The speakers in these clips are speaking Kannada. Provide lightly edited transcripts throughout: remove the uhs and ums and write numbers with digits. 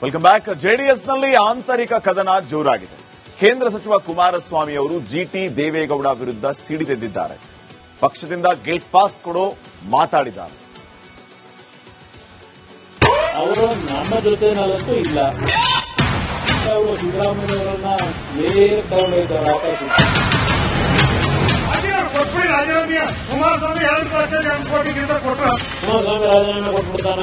Welcome back. ಜೆಡಿಎಸ್ನಲ್ಲಿ ಆಂತರಿಕ ಕದನ ಜೋರಾಗಿದೆ. ಕೇಂದ್ರ ಸಚಿವ ಕುಮಾರಸ್ವಾಮಿ ಅವರು ಜಿಟಿ ದೇವೇಗೌಡ ವಿರುದ್ಧ ಸಿಡಿದೆದ್ದಿದ್ದಾರೆ. ಪಕ್ಷದಿಂದ ಗೇಟ್ ಪಾಸ್ ಕೊಡೋ ಮಾತಾಡಿದ್ದಾರೆ. ಅವರು ನಮ್ಮ ಜೊತೆನಲ್ಲಂತೂ ಇಲ್ಲ. ಅವರು ಸಿದ್ದರಾಮಯ್ಯವರನ್ನ ನೇರ ತಗೊಂಡೋಗಿದ್ದಾರೆ ಆಕಾಶಕ್ಕೆ. ಕುಮಾರಸ್ವಾಮಿ ರಾಜೀನಾಮೆ ಕೊಟ್ಬಿಡ್ತಾನ.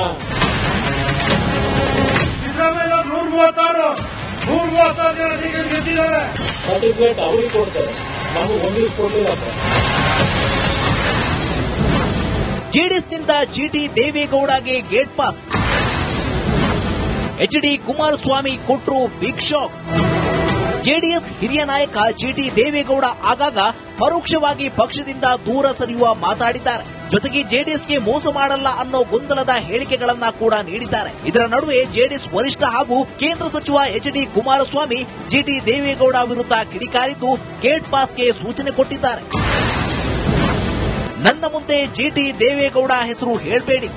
ಸಿದ್ದರಾಮಯ್ಯ 136 ಜನ ಗೆದ್ದಿದ್ದಾರೆ. ಸರ್ಟಿಫಿಕೇಟ್ ಅವ್ರಿಗೆ ಕೊಡ್ತಾರೆ, ನಮಗೆ ಹೊಂದಿಸ್ಕೊಡ್ಲಿಲ್ಲಪ್ಪ. ಜೆಡಿಎಸ್ನಿಂದ ಜಿಟಿ ದೇವೇಗೌಡಗೆ ಗೇಟ್ ಪಾಸ್. ಎಚ್ಡಿ ಕುಮಾರಸ್ವಾಮಿ ಕೊಟ್ರು ಬಿಗ್ ಶಾಕ್. ಜೆಡಿಎಸ್ ಹಿರಿಯ ನಾಯಕ ಜಿಟಿ ದೇವೇಗೌಡ ಆಗಾಗ ಪರೋಕ್ಷವಾಗಿ ಪಕ್ಷದಿಂದ ದೂರ ಸರಿಯುವ ಮಾತಾಡಿದ್ದಾರೆ. ಜೊತೆಗೆ ಜೆಡಿಎಸ್ಗೆ ಮೋಸ ಮಾಡಲ್ಲ ಅನ್ನೋ ಗೊಂದಲದ ಹೇಳಿಕೆಗಳನ್ನ ಕೂಡ ನೀಡಿದ್ದಾರೆ. ಇದರ ನಡುವೆ ಜೆಡಿಎಸ್ ವರಿಷ್ಠ ಹಾಗೂ ಕೇಂದ್ರ ಸಚಿವ ಎಚ್ಡಿ ಕುಮಾರಸ್ವಾಮಿ ಜಿಟಿ ದೇವೇಗೌಡ ವಿರುದ್ಧ ಕಿಡಿಕಾರಿದ್ದು ಗೇಟ್ ಪಾಸ್ಗೆ ಸೂಚನೆ ಕೊಟ್ಟಿದ್ದಾರೆ. ನನ್ನ ಮುಂದೆ ಜಿಟಿ ದೇವೇಗೌಡ ಹೆಸರು ಹೇಳಬೇಡಿ.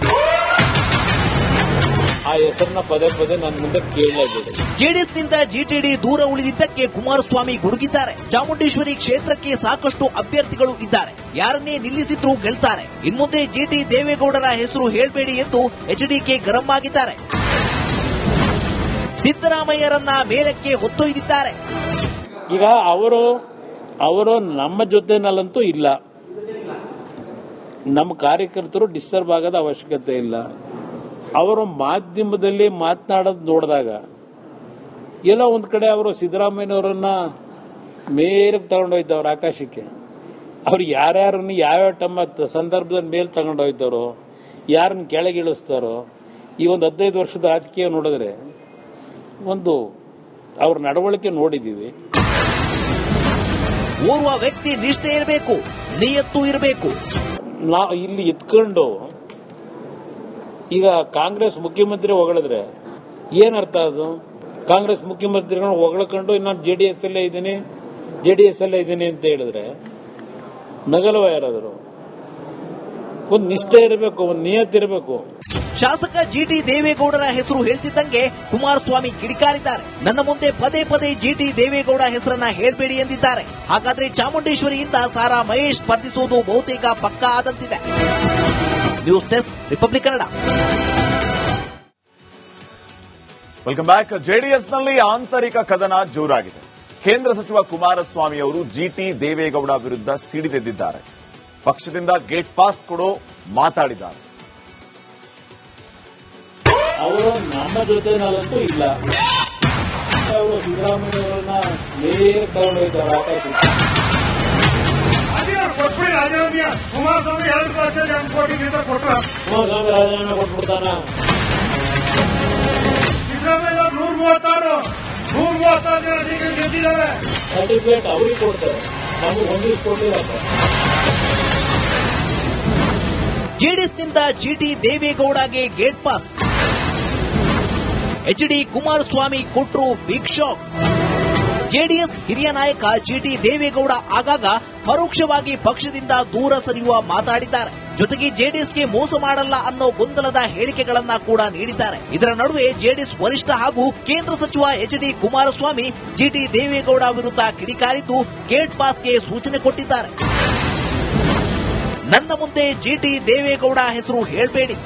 ಆ ಹೆಸರನ್ನ ಪದೇ ಪದೇ ನನ್ನ ಮುಂದೆ ಕೇಳಲಾಗಿದೆ. ಜೆಡಿಎಸ್ನಿಂದ ಜಿಟಿಡಿ ದೂರ ಉಳಿದಿದ್ದಕ್ಕೆ ಕುಮಾರಸ್ವಾಮಿ ಗುಡುಗಿದ್ದಾರೆ. ಚಾಮುಂಡೇಶ್ವರಿ ಕ್ಷೇತ್ರಕ್ಕೆ ಸಾಕಷ್ಟು ಅಭ್ಯರ್ಥಿಗಳು ಇದ್ದಾರೆ, ಯಾರನ್ನೇ ನಿಲ್ಲಿಸಿದ್ರೂ ಗೆಲ್ತಾರೆ. ಇನ್ಮುಂದೆ ಜಿಟಿ ದೇವೇಗೌಡರ ಹೆಸರು ಹೇಳಬೇಡಿ ಎಂದು ಎಚ್ಡಿಕೆ ಗರಂ ಆಗಿದ್ದಾರೆ. ಸಿದ್ದರಾಮಯ್ಯರನ್ನ ಮೇಲಕ್ಕೆ ಹೊತ್ತೊಯ್ದಿದ್ದಾರೆ. ಈಗ ಅವರು ನಮ್ಮ ಜೊತೆನಲ್ಲಂತೂ ಇಲ್ಲ. ನಮ್ಮ ಕಾರ್ಯಕರ್ತರು ಡಿಸ್ಟರ್ಬ್ ಆಗೋದ ಅವಶ್ಯಕತೆ ಇಲ್ಲ. ಅವರು ಮಾಧ್ಯಮದಲ್ಲಿ ಮಾತನಾಡೋದು ನೋಡಿದಾಗ ಎಲ್ಲೋ ಒಂದ್ ಕಡೆ ಅವರು ಸಿದ್ದರಾಮಯ್ಯನವರನ್ನ ಮೇಲಕ್ಕೆ ತಗೊಂಡೋಯ್ತವ್ರು ಆಕಾಶಕ್ಕೆ. ಅವ್ರು ಯಾರ್ಯಾರನ್ನ ಯಾವ್ಯಾವ ತಮ್ಮ ಸಂದರ್ಭದಲ್ಲಿ ಮೇಲೆ ತಗೊಂಡೋಯ್ತಾರೋ, ಯಾರನ್ನ ಕೆಳಗಿಳಿಸ್ತಾರೋ, ಈ ಒಂದು 15 ವರ್ಷದ ರಾಜಕೀಯ ನೋಡಿದ್ರೆ ಒಂದು ಅವ್ರ ನಡವಳಿಕೆ ನೋಡಿದೀವಿ. ಓರ್ವ ವ್ಯಕ್ತಿ ನಿಷ್ಠೆ ಇರಬೇಕು, ನಿಯತ್ತು ಇರಬೇಕು. ನಾವು ಇಲ್ಲಿ ಇತ್ಕೊಂಡು ಈಗ ಕಾಂಗ್ರೆಸ್ ಮುಖ್ಯಮಂತ್ರಿ ಹೊಗಳಿದ್ರೆ ಏನರ್ಥ? ಅದು ಕಾಂಗ್ರೆಸ್ ಮುಖ್ಯಮಂತ್ರಿಗಳನ್ನ ಹೊಗಳ್ಕೊಂಡು ನಾನು ಜೆಡಿಎಸ್ ಅಲ್ಲೇ ಇದ್ದೀನಿ ಅಂತ ಹೇಳಿದ್ರೆ ನಗಲ್ವ ಯಾರಾದ್ರು? ಒಂದು ನಿಷ್ಠೆ ಇರಬೇಕು, ಒಂದು ನಿಯತ್ತಿರಬೇಕು. ಶಾಸಕ ಜಿಟಿ ದೇವೇಗೌಡರ ಹೆಸರು ಹೇಳ್ತಿದ್ದಂಗೆ ಕುಮಾರಸ್ವಾಮಿ ಕಿಡಿಕಾರಿದ್ದಾರೆ. ನನ್ನ ಮುಂದೆ ಪದೇ ಪದೇ ಜಿಟಿ ದೇವೇಗೌಡ ಹೆಸರನ್ನ ಹೇಳಬೇಡಿ ಎಂದಿದ್ದಾರೆ. ಹಾಗಾದ್ರೆ ಚಾಮುಂಡೇಶ್ವರಿಯಿಂದ ಸಾರಾ ಮಹೇಶ್ ಸ್ಪರ್ಧಿಸುವುದು ಬಹುತೇಕ ಪಕ್ಕಾ ಆದಂತಿದೆ. News desk, republic Kannada. Welcome back. ಜೆಡಿಎಸ್ನಲ್ಲಿ ಆಂತರಿಕ ಕದನ ಜೋರಾಗಿದೆ. ಕೇಂದ್ರ ಸಚಿವ ಕುಮಾರಸ್ವಾಮಿ ಅವರು ಜಿಟಿ ದೇವೇಗೌಡ ವಿರುದ್ಧ ಸಿಡಿದೆದ್ದಿದ್ದಾರೆ. ಪಕ್ಷದಿಂದ ಗೇಟ್ ಪಾಸ್ ಕೊಡೋ ಮಾತಾಡಿದ್ದಾರೆ. ಅವರು ನಮ್ಮ ಜೊತೆನಲ್ಲಂತೂ ಇಲ್ಲ. ಅವರು ಸಿದ್ದರಾಮಯ್ಯವರನ್ನ ನೇರ ತಗೊಂಡೋಗಿದ್ದಾರೆ ಆಕಾಶಕ್ಕೆ. ಕುಮಾರಸ್ವಾಮಿ ರಾಜೀನಾಮೆ ಕೊಟ್ಬಿಡ್ತಾನ. ಸಿದ್ದರಾಮಯ್ಯ 136 ಜನ ಗೆದ್ದಿದ್ದಾರೆ. ಸರ್ಟಿಫಿಕೇಟ್ ಅವ್ರಿಗೆ ಕೊಡ್ತಾರೆ, ನಮಗೆ ಹೊಂದಿಸ್ಕೊಡ್ಲಿಲ್ಲಪ್ಪ. ಜೆಡಿಎಸ್ನಿಂದ ಜಿಟಿ ದೇವೇಗೌಡಗೆ ಗೇಟ್ ಪಾಸ್. ಎಚ್ಡಿ ಕುಮಾರಸ್ವಾಮಿ ಕೊಟ್ರು ಬಿಗ್ ಶಾಕ್. ಜೆಡಿಎಸ್ ಹಿರಿಯ ನಾಯಕ ಜಿಟಿ ದೇವೇಗೌಡ ಆಗಾಗ ಪರೋಕ್ಷವಾಗಿ ಪಕ್ಷದಿಂದ ದೂರ ಸರಿಯುವ ಮಾತಾಡಿದ್ದಾರೆ. ಜೊತೆಗೆ ಜೆಡಿಎಸ್ಗೆ ಮೋಸ ಮಾಡಲ್ಲ ಅನ್ನೋ ಗೊಂದಲದ ಹೇಳಿಕೆಗಳನ್ನ ಕೂಡ ನೀಡಿದ್ದಾರೆ. ಇದರ ನಡುವೆ ಜೆಡಿಎಸ್ ವರಿಷ್ಠ ಹಾಗೂ ಕೇಂದ್ರ ಸಚಿವ ಎಚ್ಡಿ ಕುಮಾರಸ್ವಾಮಿ ಜಿಟಿ ದೇವೇಗೌಡ ವಿರುದ್ಧ ಕಿಡಿಕಾರಿದ್ದು ಗೇಟ್ ಪಾಸ್ಗೆ ಸೂಚನೆ ಕೊಟ್ಟಿದ್ದಾರೆ. ನನ್ನ ಮುಂದೆ ಜಿಟಿ ದೇವೇಗೌಡ ಹೆಸರು ಹೇಳಬೇಡಿ.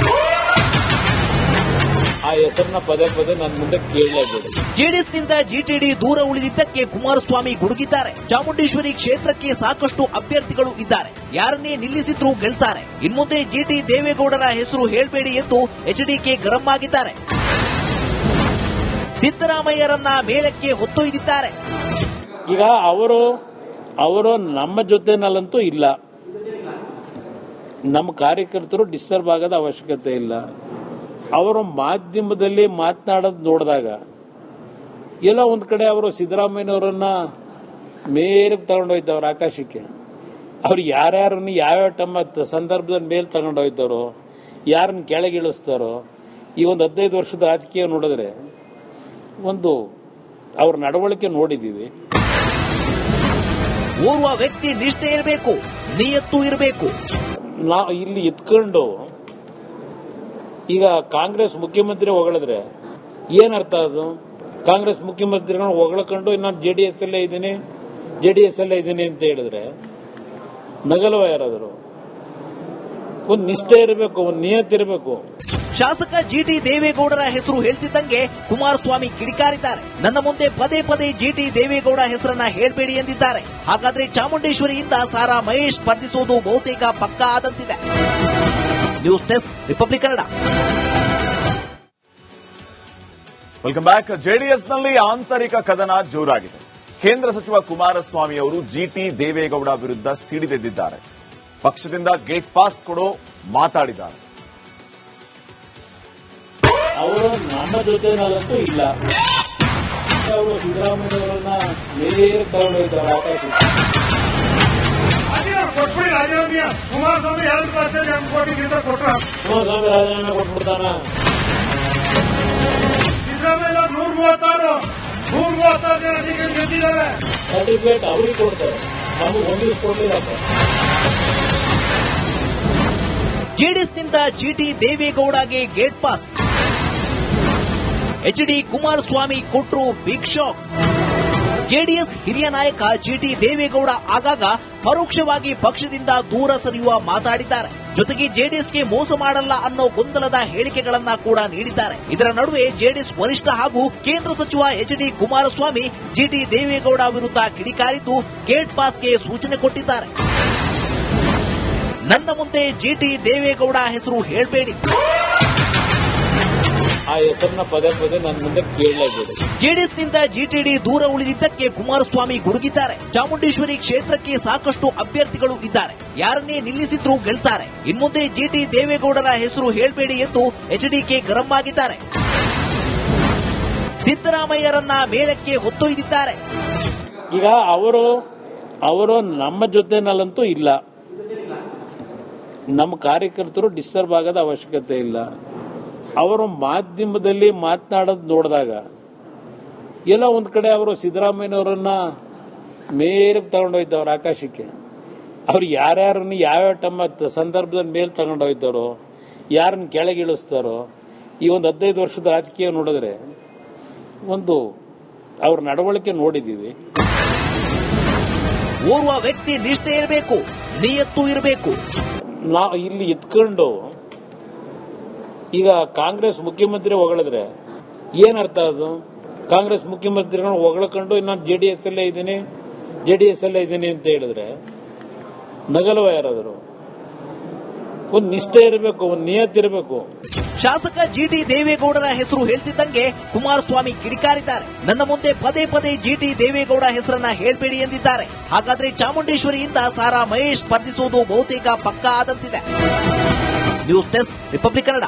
ಆ ಹೆಸರನ್ನ ಪದೇ ಪದೇ ನನ್ನ ಮುಂದೆ ಕೇಳಲಾಗಿದೆ. ಜೆಡಿಎಸ್ನಿಂದ ಜಿಟಿಡಿ ದೂರ ಉಳಿದಿದ್ದಕ್ಕೆ ಕುಮಾರಸ್ವಾಮಿ ಗುಡುಗಿದ್ದಾರೆ. ಚಾಮುಂಡೇಶ್ವರಿ ಕ್ಷೇತ್ರಕ್ಕೆ ಸಾಕಷ್ಟು ಅಭ್ಯರ್ಥಿಗಳು ಇದ್ದಾರೆ, ಯಾರನ್ನೇ ನಿಲ್ಲಿಸಿದ್ರೂ ಗೆಲ್ತಾರೆ. ಇನ್ಮುಂದೆ ಜಿಟಿ ದೇವೇಗೌಡರ ಹೆಸರು ಹೇಳಬೇಡಿ ಎಂದು ಎಚ್ಡಿಕೆ ಗರಂ ಆಗಿದ್ದಾರೆ. ಸಿದ್ದರಾಮಯ್ಯರನ್ನ ಮೇಲಕ್ಕೆ ಹೊತ್ತೊಯ್ದಿದ್ದಾರೆ. ಈಗ ಅವರು ನಮ್ಮ ಜೊತೆನಲ್ಲಂತೂ ಇಲ್ಲ. ನಮ್ಮ ಕಾರ್ಯಕರ್ತರು ಡಿಸ್ಟರ್ಬ್ ಆಗೋದ ಅವಶ್ಯಕತೆ ಇಲ್ಲ. ಅವರು ಮಾಧ್ಯಮದಲ್ಲಿ ಮಾತನಾಡೋದು ನೋಡಿದಾಗ ಎಲ್ಲೋ ಒಂದ್ ಕಡೆ ಅವರು ಸಿದ್ದರಾಮಯ್ಯನವರನ್ನ ಮೇಲಕ್ಕೆ ತಗೊಂಡೋಯ್ತವ್ರು ಆಕಾಶಕ್ಕೆ. ಅವ್ರು ಯಾರ್ಯಾರನ್ನ ಯಾವ್ಯಾವ ತಮ್ಮ ಸಂದರ್ಭದಲ್ಲಿ ಮೇಲೆ ತಗೊಂಡೋಯ್ತಾರೋ, ಯಾರನ್ನ ಕೆಳಗಿಳಿಸ್ತಾರೋ, ಈ ಒಂದು 15 ವರ್ಷದ ರಾಜಕೀಯ ನೋಡಿದ್ರೆ ಒಂದು ಅವ್ರ ನಡವಳಿಕೆ ನೋಡಿದೀವಿ. ಓರ್ವ ವ್ಯಕ್ತಿ ನಿಷ್ಠೆ ಇರಬೇಕು, ನಿಯತ್ತು ಇರಬೇಕು. ನಾವು ಇಲ್ಲಿ ಇತ್ಕೊಂಡು ಈಗ ಕಾಂಗ್ರೆಸ್ ಮುಖ್ಯಮಂತ್ರಿ ಹೊಗಳಿದ್ರೆ ಏನರ್ಥ ಅದು? ಕಾಂಗ್ರೆಸ್ ಮುಖ್ಯಮಂತ್ರಿಗಳನ್ನ ಹೊಗಳಕೊಂಡು ನಾನು ಜೆಡಿಎಸ್ ಅಲ್ಲೇ ಇದ್ದೀನಿ ಅಂತ ಹೇಳಿದ್ರೆ ನಗಲ್ವ ಯಾರಾದರೂ? ಒಂದು ನಿಷ್ಠೆ ಇರಬೇಕು, ಒಂದು ನಿಯತ್ತಿರಬೇಕು. ಶಾಸಕ ಜಿಟಿ ದೇವೇಗೌಡರ ಹೆಸರು ಹೇಳ್ತಿದ್ದಂಗೆ ಕುಮಾರಸ್ವಾಮಿ ಕಿಡಿಕಾರಿದ್ದಾರೆ. ನನ್ನ ಮುಂದೆ ಪದೇ ಪದೇ ಜಿಟಿ ದೇವೇಗೌಡ ಹೆಸರನ್ನ ಹೇಳ್ಬೇಡಿ ಎಂದಿದ್ದಾರೆ. ಹಾಗಾದ್ರೆ ಚಾಮುಂಡೇಶ್ವರಿಯಿಂದ ಸಾರಾ ಮಹೇಶ್ ಸ್ಪರ್ಧಿಸುವುದು ಬಹುತೇಕ ಪಕ್ಕಾ ಆದಂತಿದೆ. News desk, republic Kannada. Welcome back. ಜೆಡಿಎಸ್ನಲ್ಲಿ ಆಂತರಿಕ ಕದನ ಜೋರಾಗಿದೆ. ಕೇಂದ್ರ ಸಚಿವ ಕುಮಾರಸ್ವಾಮಿ ಅವರು ಜಿಟಿ ದೇವೇಗೌಡ ವಿರುದ್ಧ ಸಿಡಿದೆದ್ದಿದ್ದಾರೆ. ಪಕ್ಷದಿಂದ ಗೇಟ್ ಪಾಸ್ ಕೊಡೋ ಮಾತಾಡಿದ್ದಾರೆ. ಅವರು ನಮ್ಮ ಜೊತೆನಲ್ಲಂತೂ ಇಲ್ಲ. ಅವರು ಸಿದ್ದರಾಮಯ್ಯವರನ್ನ ನೇರ ತಗೊಂಡೋಗಿದ್ದಾರೆ ಆಕಾಶಕ್ಕೆ. ಕೊಟ್ಬಿಡಿ ರಾಜೀನಾಮೆ. ಕುಮಾರಸ್ವಾಮಿ 2 ಲಕ್ಷ ಕೋಟಿಗಿಂತ ಕೊಟ್ಟರು. ಕುಮಾರಸ್ವಾಮಿ ರಾಜೀನಾಮೆ ಕೊಟ್ಬಿಡ್ತಾನ. ಸಿದ್ದರಾಮಯ್ಯ 136 ಜನ ಟಿಕೆಟ್ ಗೆದ್ದಿದ್ದಾರೆ. ಸರ್ಟಿಫಿಕೇಟ್ ಅವ್ರಿಗೆ ಕೊಡ್ತಾರೆ, ನಮಗೆ ಹೊಂದಿಸ್ಕೊಡ್ಲಿಲ್ಲ. ಜೆಡಿಎಸ್ನಿಂದ ಜಿಟಿ ದೇವೇಗೌಡಗೆ ಗೇಟ್ ಪಾಸ್. ಎಚ್ಡಿ ಕುಮಾರಸ್ವಾಮಿ ಕೊಟ್ರು ಬಿಗ್ ಶಾಕ್. ಜೆಡಿಎಸ್ ಹಿರಿಯ ನಾಯಕ ಜಿಟಿ ದೇವೇಗೌಡ ಆಗಾಗ ಪರೋಕ್ಷವಾಗಿ ಪಕ್ಷದಿಂದ ದೂರ ಸರಿಯುವ ಮಾತಾಡಿದ್ದಾರೆ. ಜೊತೆಗೆ ಜೆಡಿಎಸ್ಗೆ ಮೋಸ ಮಾಡಲ್ಲ ಅನ್ನೋ ಗೊಂದಲದ ಹೇಳಿಕೆಗಳನ್ನ ಕೂಡ ನೀಡಿದ್ದಾರೆ. ಇದರ ನಡುವೆ ಜೆಡಿಎಸ್ ವರಿಷ್ಠ ಹಾಗೂ ಕೇಂದ್ರ ಸಚಿವ ಎಚ್ಡಿ ಕುಮಾರಸ್ವಾಮಿ ಜಿಟಿ ದೇವೇಗೌಡ ವಿರುದ್ಧ ಕಿಡಿಕಾರಿದ್ದು ಗೇಟ್ ಪಾಸ್ಗೆ ಸೂಚನೆ ಕೊಟ್ಟಿದ್ದಾರೆ. ನನ್ನ ಮುಂದೆ ಜಿಟಿ ದೇವೇಗೌಡ ಹೆಸರು ಹೇಳ್ಬೇಡಿ. ಆ ಹೆಸರನ್ನ ಪದೇ ಪದೇ ನನ್ನ ಮುಂದೆ ಕೇಳಲಾಗಿದೆ. ಜೆಡಿಎಸ್ನಿಂದ ಜಿಟಿಡಿ ದೂರ ಉಳಿದಿದ್ದಕ್ಕೆ ಕುಮಾರಸ್ವಾಮಿ ಗುಡುಗಿದ್ದಾರೆ. ಚಾಮುಂಡೇಶ್ವರಿ ಕ್ಷೇತ್ರಕ್ಕೆ ಸಾಕಷ್ಟು ಅಭ್ಯರ್ಥಿಗಳು ಇದ್ದಾರೆ, ಯಾರನ್ನೇ ನಿಲ್ಲಿಸಿದ್ರೂ ಗೆಲ್ತಾರೆ. ಇನ್ಮುಂದೆ ಜಿಟಿ ದೇವೇಗೌಡರ ಹೆಸರು ಹೇಳ್ಬೇಡಿ ಎಂದು ಎಚ್ಡಿಕೆ ಗರಂ ಆಗಿದ್ದಾರೆ. ಸಿದ್ದರಾಮಯ್ಯರನ್ನ ಮೇಲಕ್ಕೆ ಹೊತ್ತೊಯ್ದಿದ್ದಾರೆ. ಈಗ ಅವರು ನಮ್ಮ ಜೊತೆನಲ್ಲಂತೂ ಇಲ್ಲ. ನಮ್ಮ ಕಾರ್ಯಕರ್ತರು ಡಿಸ್ಟರ್ಬ್ ಆಗೋದ ಅವಶ್ಯಕತೆ ಇಲ್ಲ. ಅವರು ಮಾಧ್ಯಮದಲ್ಲಿ ಮಾತನಾಡೋದು ನೋಡಿದಾಗ ಎಲ್ಲ ಒಂದ್ ಕಡೆ ಅವರು ಸಿದ್ದರಾಮಯ್ಯನವರನ್ನ ಮೇಲಕ್ಕೆ ತಗೊಂಡೋಯ್ತವ್ರು ಆಕಾಶಕ್ಕೆ. ಅವ್ರು ಯಾರ್ಯಾರನ್ನ ಯಾವ್ಯಾವ ತಮ್ಮ ಸಂದರ್ಭದಲ್ಲಿ ಮೇಲೆ ತಗೊಂಡೋಯ್ತಾರೋ, ಯಾರನ್ನ ಕೆಳಗಿಳಿಸ್ತಾರೋ, ಈ ಒಂದು 15 ವರ್ಷದ ರಾಜಕೀಯ ನೋಡಿದ್ರೆ ಒಂದು ಅವ್ರ ನಡವಳಿಕೆ ನೋಡಿದೀವಿ. ಓರ್ವ ವ್ಯಕ್ತಿ ನಿಷ್ಠೆ ಇರಬೇಕು, ನಿಯತ್ತು ಇರಬೇಕು. ನಾವು ಇಲ್ಲಿ ಇದ್ಕೊಂಡು ಈಗ ಕಾಂಗ್ರೆಸ್ ಮುಖ್ಯಮಂತ್ರಿ ಹೊಗಳಿದ್ರೆ ಏನರ್ಥ ಅದು? ಕಾಂಗ್ರೆಸ್ ಮುಖ್ಯಮಂತ್ರಿಗಳನ್ನ ಹೊಗಳಕೊಂಡು ನಾನು ಜೆಡಿಎಸ್ ಅಲ್ಲೇ ಇದ್ದೀನಿ ಅಂತ ಹೇಳಿದ್ರೆ ನಗಲ್ವ ಯಾರಾದರೂ? ಒಂದು ನಿಷ್ಠೆ ಇರಬೇಕು, ಒಂದು ನಿಯತ್ತಿರಬೇಕು. ಶಾಸಕ ಜಿಟಿ ದೇವೇಗೌಡರ ಹೆಸರು ಹೇಳ್ತಿದ್ದಂಗೆ ಕುಮಾರಸ್ವಾಮಿ ಕಿಡಿಕಾರಿದ್ದಾರೆ. ನನ್ನ ಮುಂದೆ ಪದೇ ಪದೇ ಜಿಟಿ ದೇವೇಗೌಡ ಹೆಸರನ್ನ ಹೇಳ್ಬೇಡಿ ಎಂದಿದ್ದಾರೆ. ಹಾಗಾದ್ರೆ ಚಾಮುಂಡೇಶ್ವರಿಯಿಂದ ಸಾರಾ ಮಹೇಶ್ ಸ್ಪರ್ಧಿಸುವುದು ಬಹುತೇಕ ಪಕ್ಕಾ ಆದಂತಿದೆ. News desk, republic Kannada.